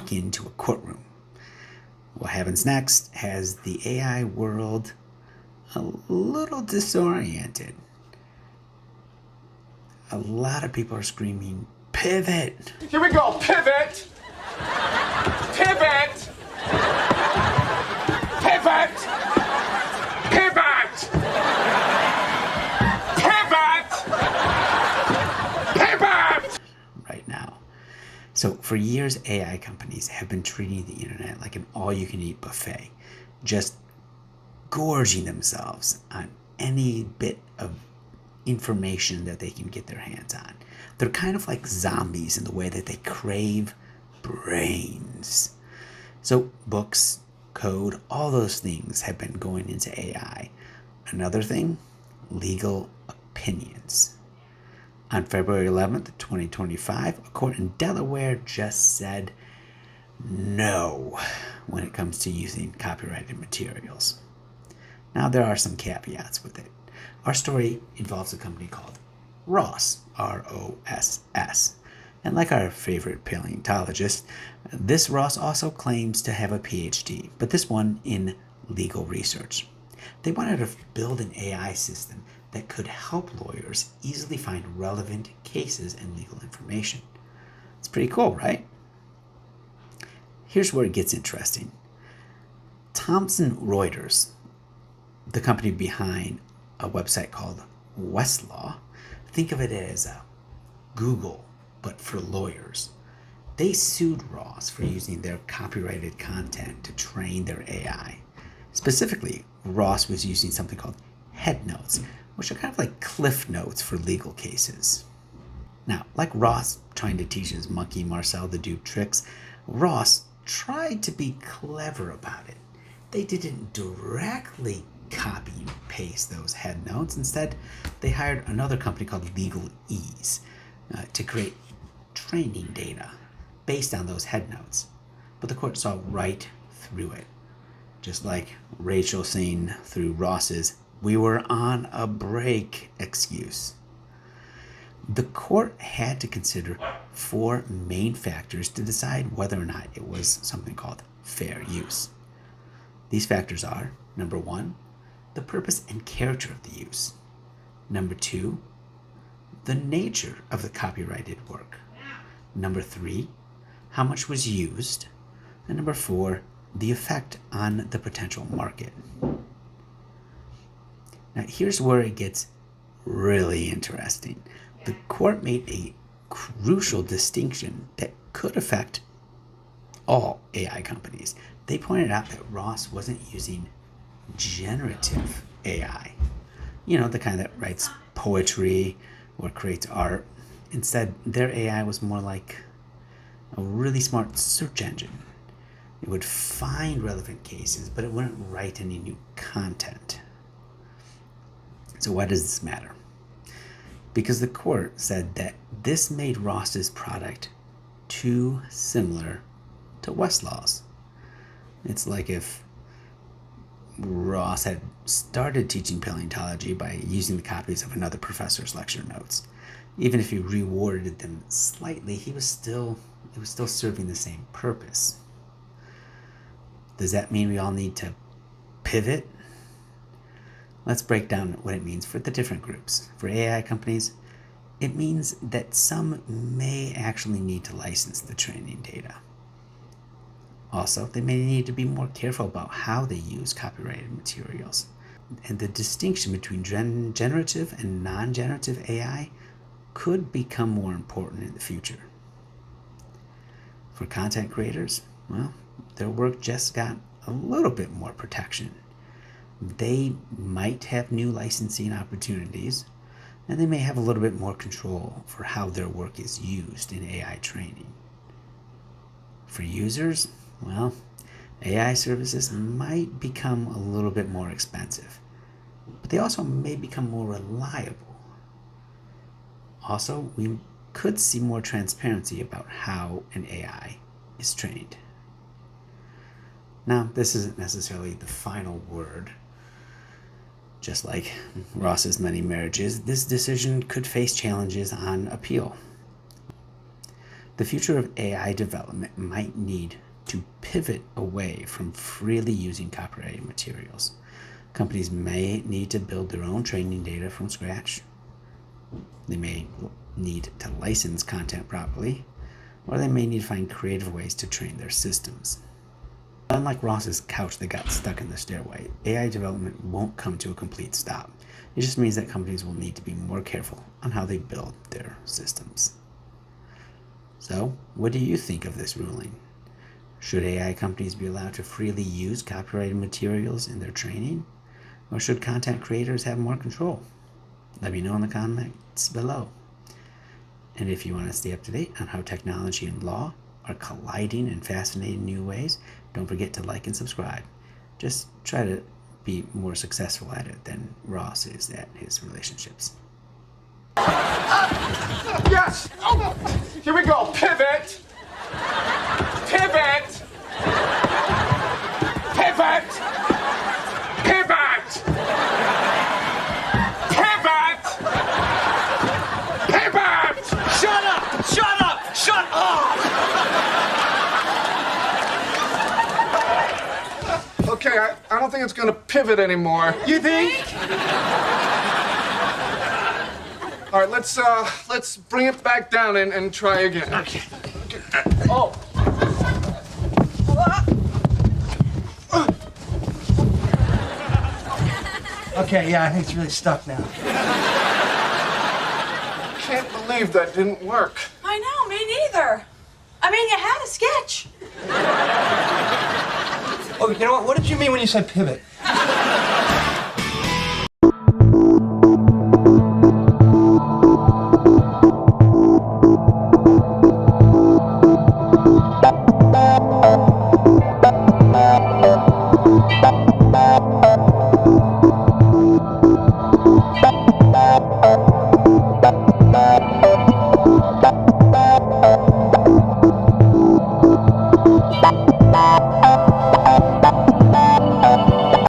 walk into a courtroom. What happens next has the AI world a little disoriented. A lot of people are screaming, "Pivot!" Here we go, pivot! Pivot! Pivot! Pivot! Pivot! Pivot! Right now. So for years, AI companies have been treating the internet like an all-you-can-eat buffet, just gorging themselves on any bit of information that they can get their hands on. They're kind of like zombies in the way that they crave brains. So books, code, all those things have been going into AI. Another thing, legal opinions. On February 11th, 2025, a court in Delaware just said no when it comes to using copyrighted materials. Now, there are some caveats with it. Our story involves a company called Ross, R-O-S-S. And like our favorite paleontologist, this Ross also claims to have a PhD, but this one in legal research. They wanted to build an AI system that could help lawyers easily find relevant cases and legal information. It's pretty cool, right? Here's where it gets interesting. Thomson Reuters, the company behind a website called Westlaw, think of it as a Google, but for lawyers. They sued Ross for using their copyrighted content to train their AI. Specifically, Ross was using something called head notes, which are kind of like cliff notes for legal cases. Now, like Ross trying to teach his monkey Marcel to do tricks, Ross tried to be clever about it. They didn't directly copy and paste those head notes. Instead, they hired another company called LegalEase to create training data based on those head notes. But the court saw right through it. Just like Rachel saying through Ross's "we were on a break" excuse. The court had to consider 4 main factors to decide whether or not it was something called fair use. These factors are, number 1, the purpose and character of the use. Number 2, the nature of the copyrighted work. Number 3, how much was used. And number 4, the effect on the potential market. Now, here's where it gets really interesting. The court made a crucial distinction that could affect all AI companies. They pointed out that Ross wasn't using generative AI, the kind that writes poetry or creates art. Instead, their AI was more like a really smart search engine. It would find relevant cases, but it wouldn't write any new content. So why does this matter? Because the court said that this made Ross's product too similar to Westlaw's. It's like if Ross had started teaching paleontology by using the copies of another professor's lecture notes. Even if he reworded them slightly, it was still serving the same purpose. Does that mean we all need to pivot? Let's break down what it means for the different groups. For AI companies, it means that some may actually need to license the training data. Also, they may need to be more careful about how they use copyrighted materials. And the distinction between generative and non-generative AI could become more important in the future. For content creators, well, their work just got a little bit more protection. They might have new licensing opportunities, and they may have a little bit more control for how their work is used in AI training. For users, well, AI services might become a little bit more expensive, but they also may become more reliable. Also, we could see more transparency about how an AI is trained. Now, this isn't necessarily the final word. Just like Ross's many marriages, this decision could face challenges on appeal. The future of AI development might need to pivot away from freely using copyrighted materials. Companies may need to build their own training data from scratch. They may need to license content properly, or they may need to find creative ways to train their systems. Unlike Ross's couch that got stuck in the stairway, AI development won't come to a complete stop. It just means that companies will need to be more careful on how they build their systems. So, what do you think of this ruling? Should AI companies be allowed to freely use copyrighted materials in their training? Or should content creators have more control? Let me know in the comments below. And if you want to stay up to date on how technology and law are colliding in fascinating new ways, don't forget to like and subscribe. Just try to be more successful at it than Ross is at his relationships. Yes! Oh, here we go. Pivot! Pivot! Pivot! Pivot! Pivot! Pivot! Shut up! Shut up! Shut up! Okay, I don't think it's gonna pivot anymore. You think? All right, let's bring it back down and try again. Okay. Oh. Okay, yeah, I think it's really stuck now. Can't believe that didn't work. I know, me neither. I mean, you had a sketch. Oh, you know what? What did you mean when you said pivot?